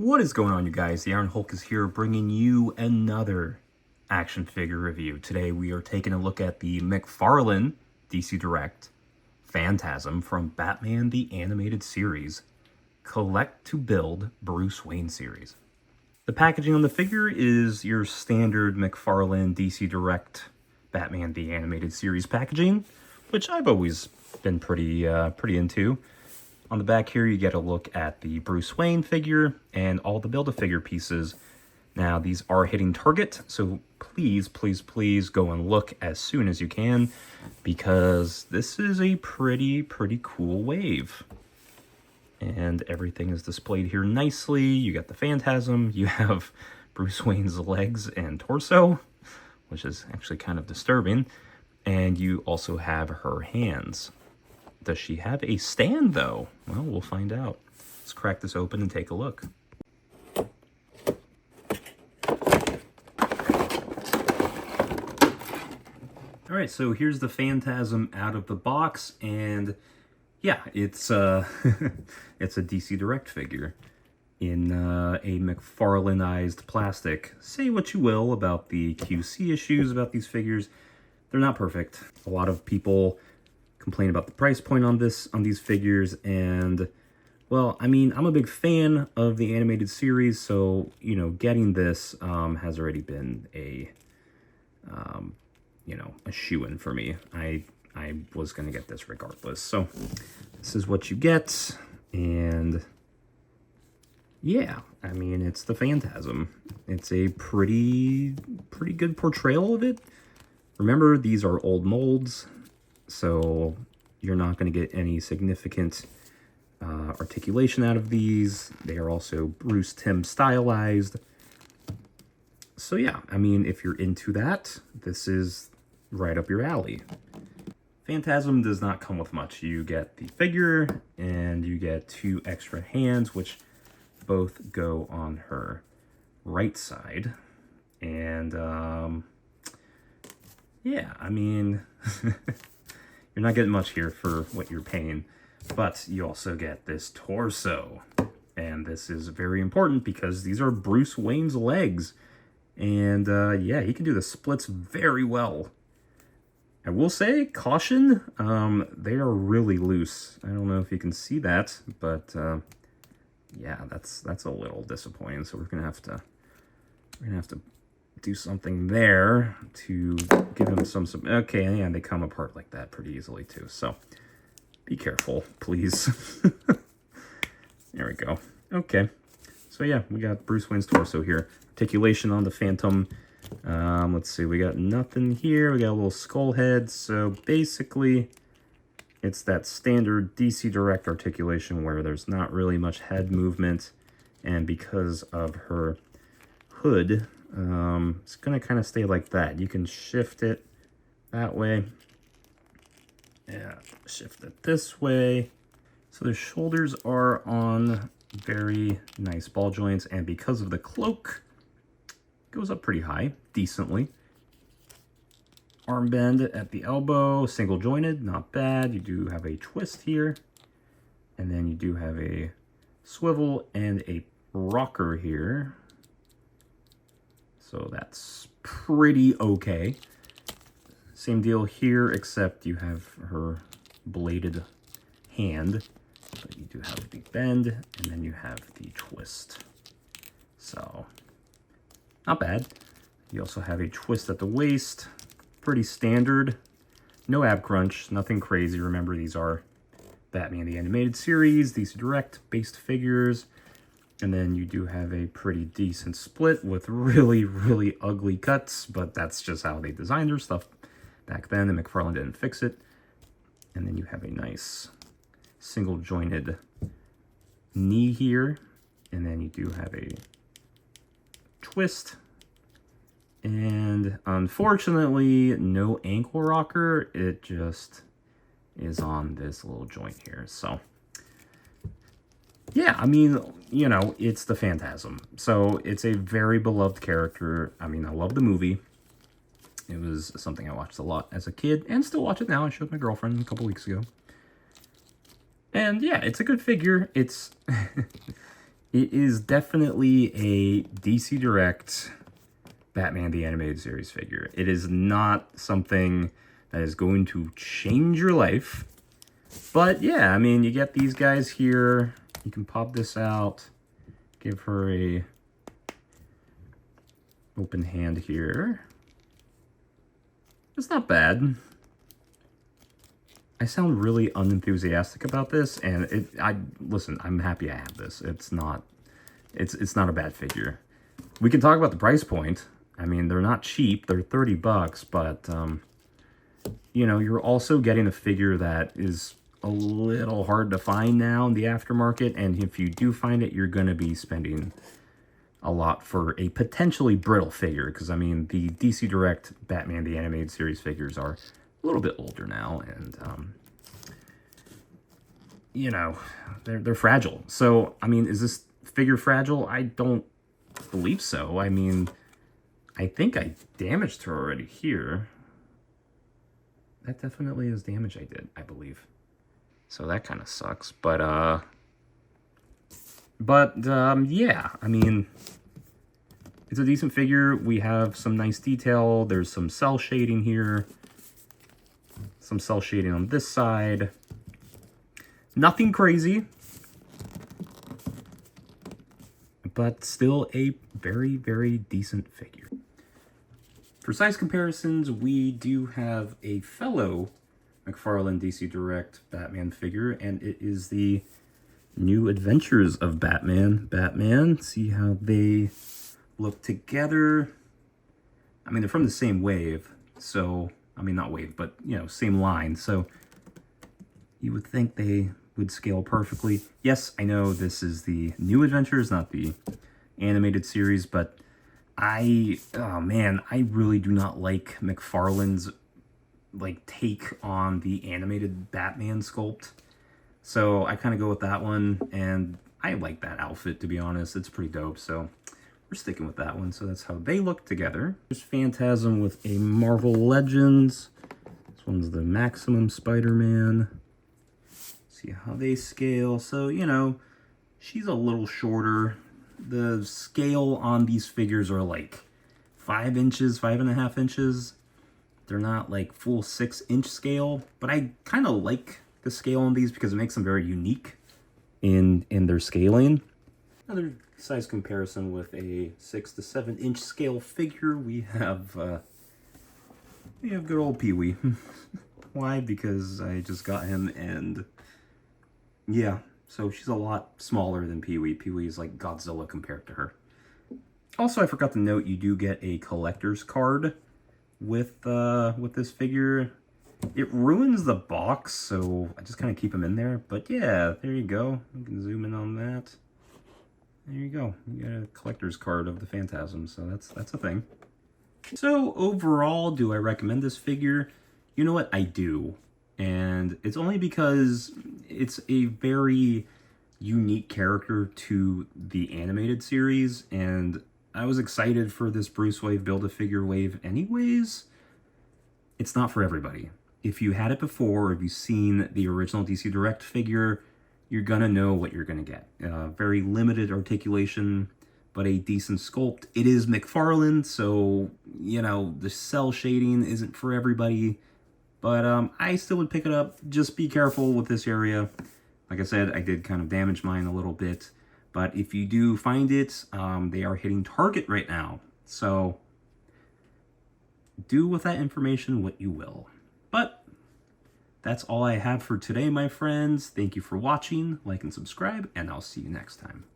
What is going on, you guys? The Iron Hulk is here bringing you another action figure review. Today we are taking a look at the McFarlane DC Direct Phantasm from Batman the Animated Series Collect to Build Bruce Wayne series. The packaging on the figure is your standard McFarlane DC Direct Batman the Animated Series packaging, which I've always been pretty into. On the back here, you get a look at the Bruce Wayne figure and all the Build-A-Figure pieces. Now, these are hitting target, so please, please, please go and look as soon as you can, because this is a pretty cool wave. And everything is displayed here nicely. You got the Phantasm, you have Bruce Wayne's legs and torso, which is actually kind of disturbing, and you also have her hands. Does she have a stand, though? Well, we'll find out. Let's crack this open and take a look. All right, so here's the Phantasm out of the box, and yeah, it's it's a DC Direct figure in a McFarlaneized plastic. Say what you will about the QC issues about these figures. They're not perfect. A lot of people complain about the price point on these figures, and well, I mean, I'm a big fan of the animated series, so you know, getting this has already been a a shoo-in for me. I was gonna get this regardless. So this is what you get, and yeah, I mean, it's the Phantasm. It's a pretty good portrayal of it. Remember, these are old molds, so you're not going to get any significant articulation out of these. They are also Bruce Timm stylized. So yeah, I mean, if you're into that, this is right up your alley. Phantasm does not come with much. You get the figure, and you get 2 extra hands, which both go on her right side. And yeah, I mean, you're not getting much here for what you're paying, but you also get this torso. And this is very important because these are Bruce Wayne's legs. And yeah, he can do the splits very well. I will say, caution, they are really loose. I don't know if you can see that, but yeah, that's a little disappointing. So we're gonna have to do something there to give him some okay, yeah, they come apart like that pretty easily too, so be careful, please. There we go. Okay, so yeah, we got Bruce Wayne's torso here. Articulation on the Phantom. Let's see, we got nothing here. We got a little skull head, so basically it's that standard DC Direct articulation where there's not really much head movement, and because of her hood, it's gonna kind of stay like that. You can shift it that way. Yeah, shift it this way. So the shoulders are on very nice ball joints, and because of the cloak, it goes up pretty high, decently. Arm bend at the elbow, single jointed, not bad. You do have a twist here, and then you do have a swivel and a rocker here. So that's pretty okay. Same deal here, except you have her bladed hand, but you do have the bend, and then you have the twist. So, not bad. You also have a twist at the waist, pretty standard. No ab crunch, nothing crazy. Remember, these are Batman the Animated Series, DC Direct based figures. And then you do have a pretty decent split with really ugly cuts, but that's just how they designed their stuff back then, and McFarlane didn't fix it. And then you have a nice single jointed knee here, and then you do have a twist. And unfortunately, no ankle rocker. It just is on this little joint here, so yeah, I mean, you know, it's the Phantasm. So it's a very beloved character. I mean, I love the movie. It was something I watched a lot as a kid, and still watch it now. I showed my girlfriend a couple weeks ago. And yeah, it's a good figure. It's It is definitely a DC Direct Batman the Animated Series figure. It is not something that is going to change your life. But yeah, I mean, you get these guys here. You can pop this out. Give her a open hand here. It's not bad. I sound really unenthusiastic about this, and listen, I'm happy I have this. It's not a bad figure. We can talk about the price point. I mean, they're not cheap. They're $30, but you know, you're also getting a figure that is a little hard to find now in the aftermarket, and if you do find it, you're going to be spending a lot for a potentially brittle figure, because I mean, the DC Direct Batman the Animated Series figures are a little bit older now, and you know, they're fragile. So I mean, is this figure fragile? I don't believe so. I mean, I think I damaged her already here. That definitely is damage I did, I believe. So that kind of sucks, but yeah, I mean, it's a decent figure. We have some nice detail. There's some cell shading here. Some cell shading on this side. Nothing crazy, but still a very, very decent figure. For size comparisons, we do have a fellow McFarlane DC Direct Batman figure, and it is the New Adventures of Batman. See how they look together. I mean, they're from the same wave, so, I mean, not wave, but, you know, same line, so you would think they would scale perfectly. Yes, I know this is the New Adventures, not the animated series, but oh man, I really do not like McFarlane's like take on the animated Batman sculpt. So I kind of go with that one, and I like that outfit, to be honest. It's pretty dope, so we're sticking with that one. So that's how they look together. There's Phantasm with a Marvel Legends. This one's the Maximum Spider-Man. See how they scale. So, you know, she's a little shorter. The scale on these figures are like 5 inches, 5.5 inches. They're not like full 6-inch scale, but I kind of like the scale on these because it makes them very unique in their scaling. Another size comparison with a 6 to 7-inch scale figure, we have good old Pee-wee. Why? Because I just got him, and yeah, so she's a lot smaller than Pee-wee. Pee-wee is like Godzilla compared to her. Also, I forgot to note, you do get a collector's card with this figure. It ruins the box, so I just kind of keep him in there. But yeah, there you go. You can zoom in on that. There you go. You get a collector's card of the Phantasm, so that's a thing. So overall, do I recommend this figure? You know what? I do. And it's only because it's a very unique character to the animated series, and I was excited for this Bruce Wave Build-A-Figure wave anyways. It's not for everybody. If you had it before, or if you've seen the original DC Direct figure, you're gonna know what you're gonna get. Very limited articulation, but a decent sculpt. It is McFarlane, so, you know, the cell shading isn't for everybody, but I still would pick it up. Just be careful with this area. Like I said, I did kind of damage mine a little bit, but if you do find it, they are hitting target right now. So do with that information what you will. But that's all I have for today, my friends. Thank you for watching, like and subscribe, and I'll see you next time.